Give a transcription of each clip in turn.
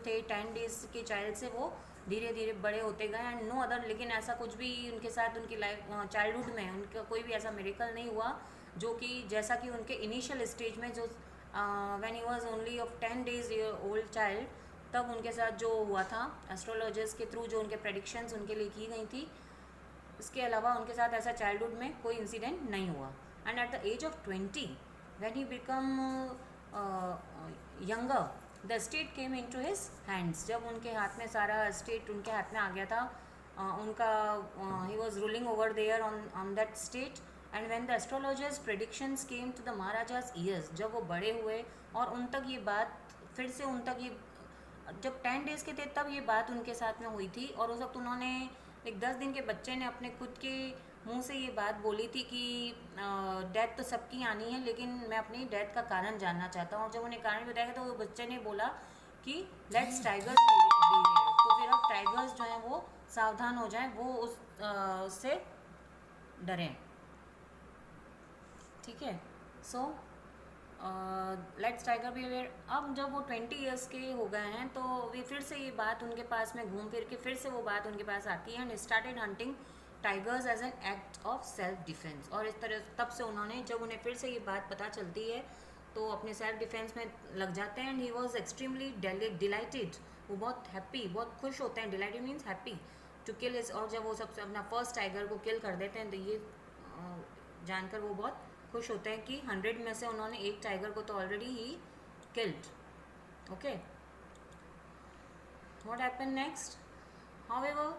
थे 10 डेज के चाइल्ड से वो धीरे धीरे बड़े होते गए एंड नो अदर, लेकिन ऐसा कुछ भी उनके साथ उनकी लाइफ चाइल्डहुड में उनका कोई भी ऐसा मेरेकल नहीं हुआ जो कि जैसा कि उनके इनिशियल स्टेज में जो when he was only of 10 days old child, तब उनके साथ जो हुआ था एस्ट्रोलॉजर्स के थ्रू जो उनके प्रेडिक्शंस उनके लिए की गई थी, इसके अलावा उनके साथ ऐसा चाइल्डहुड में कोई इंसिडेंट नहीं हुआ। And at the age of 20 when he become younger the state came into his hands, जब उनके हाथ में सारा स्टेट उनके हाथ में आ गया था, उनका ही was ruling over there on that state. And when the astrologers predictions came to the maharaja's years, जब वो बड़े हुए और उन तक ये बात फिर से उन तक ये जब 10 डेज़ के थे तब ये बात उनके साथ में हुई थी, और उस वक्त उन्होंने एक 10 दिन के बच्चे ने अपने खुद के मुंह से ये बात बोली थी कि डेथ तो सबकी आनी है, लेकिन मैं अपनी डेथ का कारण जानना चाहता हूँ। और जब उन्हें कारण बताया तो वो बच्चे ने बोला कि लेट्स टाइगर्स बी हियर, तो फिर अब टाइगर्स जो हैं वो सावधान हो जाएं, वो उससे डरें। ठीक है, सो लेट्स टाइगर बिहेवियर। अब जब वो 20 ईयर्स के हो गए हैं तो वे फिर से ये बात उनके पास में घूम फिर के फिर से वो बात उनके पास आती है and started hunting tigers as an act of self defence. और इस तरह तब से उन्होंने, जब उन्हें फिर से ये बात पता चलती है तो अपने सेल्फ डिफेंस में लग जाते हैं। And he was extremely delighted, वो बहुत हैप्पी, बहुत खुश होते हैं। Delighted means happy to kill is, और जब वो सबसे अपना फर्स्ट टाइगर को किल कर देते हैं तो ये जानकर वो बहुत खुश होते हैं कि 100 में से उन्होंने एक टाइगर को तो already he killed. Okay, what happen next? However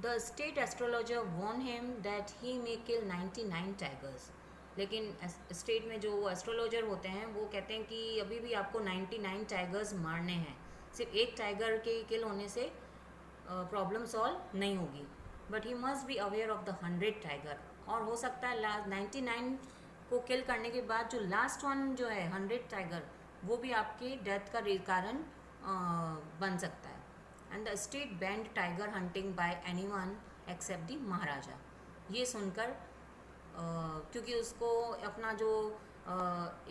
the state astrologer warn him that he may kill 99 tigers. लेकिन स्टेट में जो एस्ट्रोलॉजर होते हैं वो कहते हैं कि अभी भी आपको 99 टाइगर्स मारने हैं, सिर्फ एक टाइगर के किल होने से प्रॉब्लम सॉल्व नहीं होगी। But he must be aware of the 100 tiger, और हो सकता है 99 को किल करने के बाद जो लास्ट वन जो है 100 टाइगर, वो भी आपके डेथ का कारण बन सकता है। And the state banned tiger hunting by anyone except the maharaja. ये सुनकर क्योंकि उसको अपना जो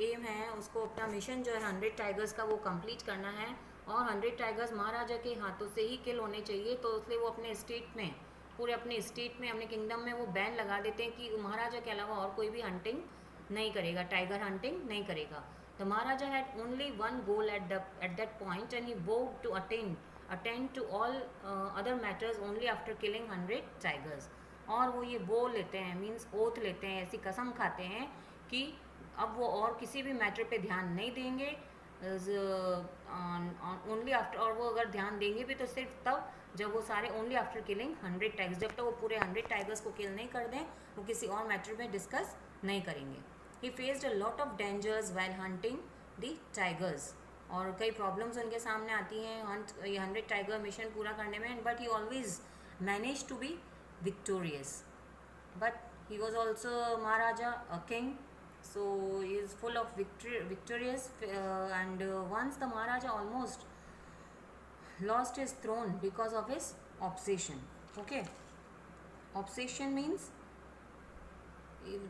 एम है, उसको अपना मिशन जो है 100 टाइगर्स का वो कंप्लीट करना है, और 100 टाइगर्स महाराजा के हाथों से ही किल होने चाहिए, तो इसलिए वो अपने स्टेट में, पूरे अपने स्टेट में, अपने किंगडम में वो बैन लगा देते हैं कि महाराजा के अलावा और कोई भी हंटिंग नहीं करेगा, टाइगर हंटिंग नहीं करेगा। The maharaja had only one goal at that point and he vowed to attend to all other matters only after killing 100 tigers. और वो ये वो लेते हैं, मीन्स ओथ लेते हैं, ऐसी कसम खाते हैं कि अब वो और किसी भी मैटर पे ध्यान नहीं देंगे ओनली आफ्टर, और वो अगर ध्यान देंगे भी तो सिर्फ तब जब वो सारे ओनली आफ्टर किलिंग 100 टाइगर्स, जब तक वो पूरे 100 टाइगर्स को किल नहीं कर दें वो किसी और मैटर में डिस्कस नहीं करेंगे। ही faced a lot of dangers while hunting the tigers, और कई प्रॉब्लम्स उनके सामने आती हैं हंट ये 100 टाइगर मिशन पूरा करने में, but he always manage to be victorious. But he was also Maharaja, a king, so he is full of victorious. And once the Maharaja almost lost his throne because of his obsession. Okay, obsession means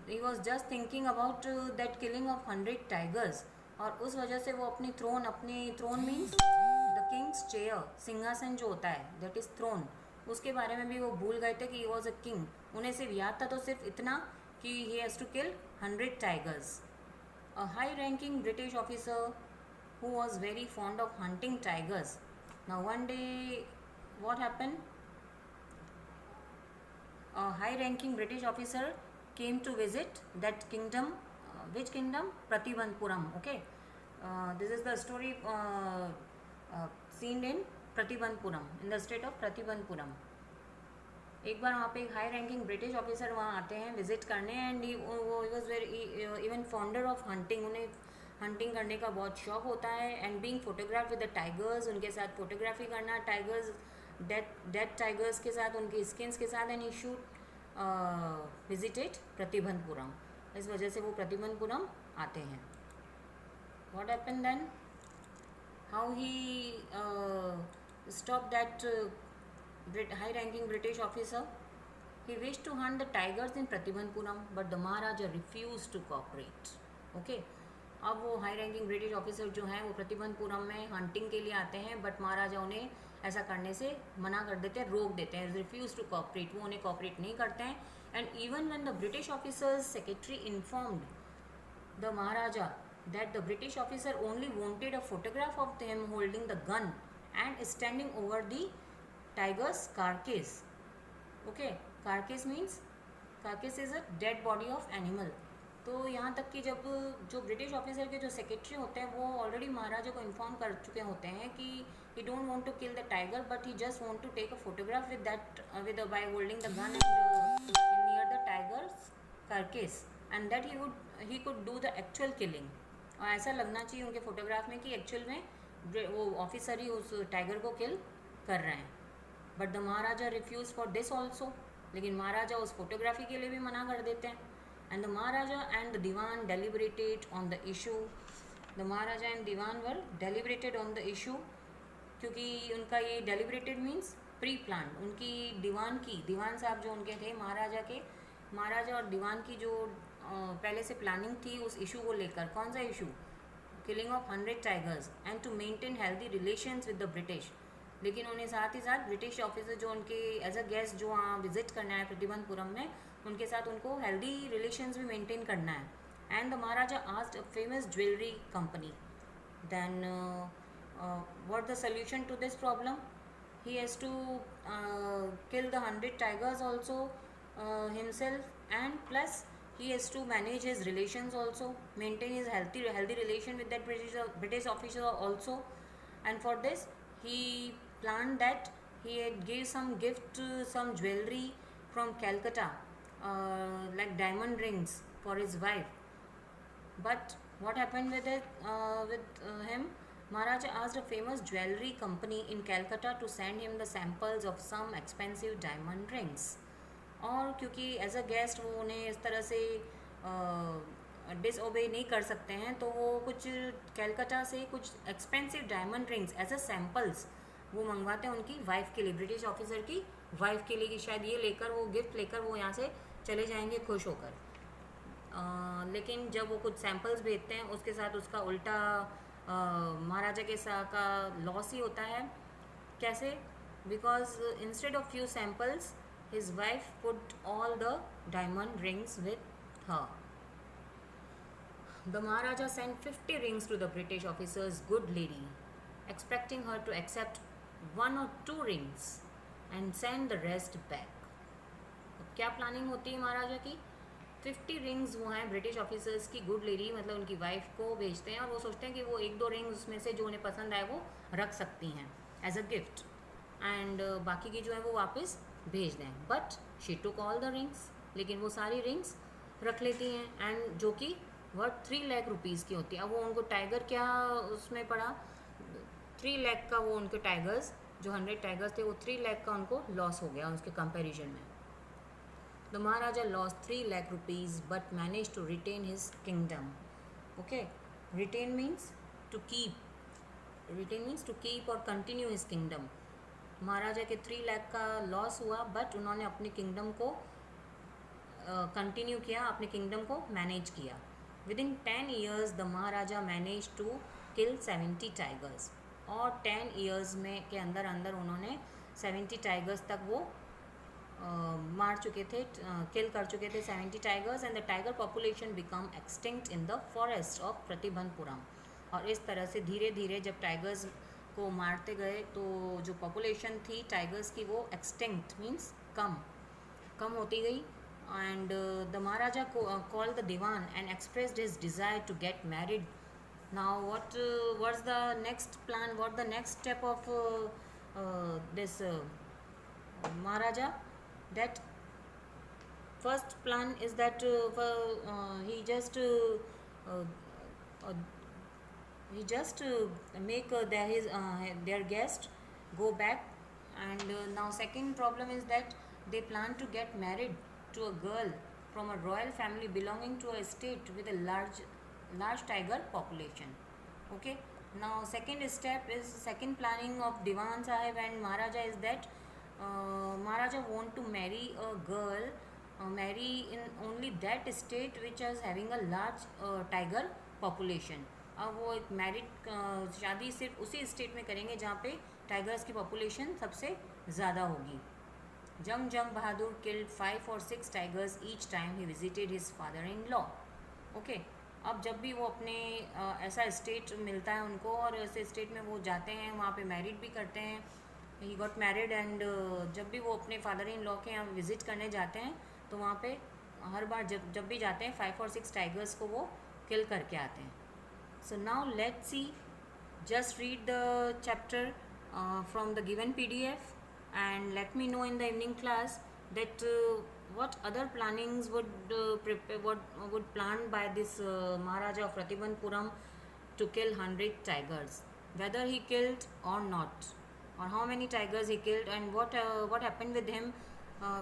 he was just thinking about that killing of 100 tigers, और उस वजह से वो अपनी throne means the king's chair, सिंहासन जो होता है दैट इज थ्रोन, उसके बारे में भी वो भूल गए थे कि ही वॉज अ किंग। उन्हें सिर्फ याद था तो सिर्फ इतना कि he has to kill 100 tigers. A high ranking British officer who was very fond of hunting tigers. Now one day what happen, a high ranking British officer came to visit that kingdom. Which kingdom? Pratibandpuram. Okay, this is the story seen in Pratibandpuram, in the state of Pratibandpuram. एक बार वहाँ पे एक high ranking British officer वहाँ आते हैं visit करने, and वो was very even fonder of hunting, उन्हें हंटिंग करने का बहुत शौक होता है, and being photograph with the tigers, उनके साथ फोटोग्राफी करना, टाइगर्स डेड टाइगर्स के साथ, उनकी स्किन्स के साथ, and he shoot visited Pratibandhapuram. इस वजह से वो प्रतिबंधपुरम आते हैं। What happen then, how he stop that high ranking British officer. He wished to hunt the tigers in Pratibandpuram, but the Maharaja refused to cooperate. Okay, अब वो हाई रैंकिंग ब्रिटिश ऑफिसर जो हैं वो प्रतिभनपुरम में हंटिंग के लिए आते हैं, बट महाराजा उन्हें ऐसा करने से मना कर देते हैं, रोक देते हैं, रिफ्यूज़ टू कॉपरेट, वो उन्हें कॉपरेट नहीं करते हैं. And even when the British officers secretary informed the Maharaja that the British officer only wanted a photograph of him holding the gun and standing over the tiger's carcass. Okay, carcass means carcass is a dead body of animal. तो यहाँ तक कि जब जो British officer के जो secretary होते हैं वो ऑलरेडी महाराजा को इन्फॉर्म कर चुके होते हैं कि he don't want to kill the tiger but he just want to take a photograph with that with by holding the gun and near the tigers carcass and that he could do the actual killing. और ऐसा लगना चाहिए उनके photograph में कि actual में वो officer ही उस टाइगर को किल कर रहे हैं. But the Maharaja refuse for this also. लेकिन महाराजा उस फोटोग्राफी के लिए भी मना कर देते हैं. And the maharaja and the dewan deliberated on the issue. The maharaja and dewan were deliberated on the issue, क्योंकि उनका ये डेलिब्रेटेड मीन्स प्री प्लान. उनकी दीवान साहब जो उनके थे महाराजा और दीवान की जो पहले से प्लानिंग थी उस इशू को लेकर. कौन सा issue? Killing of 100 tigers and to maintain healthy relations with the British. लेकिन उन्हें साथ ही साथ ब्रिटिश ऑफिसर जो उनके एज अ गेस्ट जो वहाँ विजिट करना है प्रतिभनपुरम में, उनके साथ उनको हेल्दी रिलेशंस भी मेंटेन करना है. And the Maharaja asked a famous jewellery company then what the solution to this problem. He has to kill the 100 tigers also himself, and plus he has to manage his relations also, maintain his healthy relation with that British officer also. And for this he planned that he had gave some gift, some jewelry from Calcutta, like diamond rings for his wife. But what happened with it with him? Maharaja asked a famous jewelry company in Calcutta to send him the samples of some expensive diamond rings. और क्योंकि as a guest वो उन्हें इस तरह से disobey नहीं कर सकते हैं, तो वो कुछ कैलकाटा से कुछ expensive diamond rings as a samples वो मंगवाते हैं उनकी वाइफ के लिए, ब्रिटिश ऑफिसर की वाइफ के लिए, कि शायद ये लेकर वो गिफ्ट लेकर वो यहाँ से चले जाएंगे खुश होकर. लेकिन जब वो कुछ सैम्पल्स भेजते हैं उसके साथ उसका उल्टा महाराजा के साथ का लॉस ही होता है. कैसे? Because instead of few samples his wife put all the diamond rings with her. The Maharaja sent 50 rings to the British officer's good lady, expecting her to accept 1 or 2 rings and send the rest back. क्या planning होती है महाराजा की? 50 rings वो हैं British officers की good lady, मतलब उनकी wife को भेजते हैं, और वो सोचते हैं कि वो 1-2 रिंग्स उसमें से जो उन्हें पसंद आए वो रख सकती हैं एज अ गिफ्ट, एंड बाकी की जो है वो वापस भेज दें. But she took all the rings, लेकिन वो सारी रिंग्स रख लेती हैं, एंड जो कि वर्थ 3 लाख रुपीज़ की होती है. अब वो उनको टाइगर क्या उसमें पड़ा, 3 लाख का वो उनके टाइगर्स जो 100 टाइगर्स थे वो 3 लाख का उनको लॉस हो गया उसके कंपैरिजन में. The Maharaja loss 3 lakh rupees but manage to retain his kingdom. Okay, retain means to keep और कंटिन्यू हिज किंगडम. महाराजा के 3 लाख का लॉस हुआ, बट उन्होंने अपने किंगडम को कंटिन्यू किया, अपने किंगडम को मैनेज किया. Within 10 years the Maharaja manage to kill 70 tigers. और 10 years में के अंदर उन्होंने 70 टाइगर्स तक वो मार चुके थे, किल कर चुके थे 70 tigers. And the tiger population become extinct in the forest of Pratibhanpuram. और इस तरह से धीरे धीरे जब टाइगर्स को मारते गए तो जो पॉपुलेशन थी टाइगर्स की वो एक्सटिंक्ट मीन्स कम होती गई. And the Maharaja called the dewan and expressed his desire to get married. Now what was the next plan, what the next step of this Maharaja? That first plan is that he just make their guest go back. And now second problem is that they plan to get married to a girl from a royal family belonging to a state with a large tiger population. Okay, now second planning of Diwan Sahib and Maharaja is that Maharaja want to marry a girl, marry in only that state which is having a large tiger population. अब वो एक married शादी सिर्फ उसी state में करेंगे जहाँ पे टाइगर्स की पॉपुलेशन सबसे ज़्यादा होगी। Jang Bahadur killed 5 or 6 tigers each time he visited his father in law. Okay, अब जब भी वो अपने ऐसा स्टेट मिलता है उनको और ऐसे स्टेट में वो जाते हैं, वहाँ पे मैरिड भी करते हैं, ही गॉट मैरिड एंड जब भी वो अपने फादर इन लॉ के यहाँ विज़िट करने जाते हैं तो वहाँ पे हर बार जब भी जाते हैं 5 or 6 टाइगर्स को वो किल करके आते हैं। So now let's see, just read the chapter from the given PDF and let me know in the evening class that what other plannings would planned by this Maharaja of Ratibandpuram to kill 100 tigers, whether he killed or not, or how many tigers he killed and what happened with him,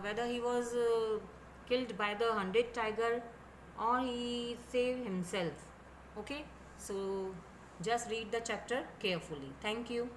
whether he was killed by the 100 tiger or he saved himself. Okay, so just read the chapter carefully. Thank you.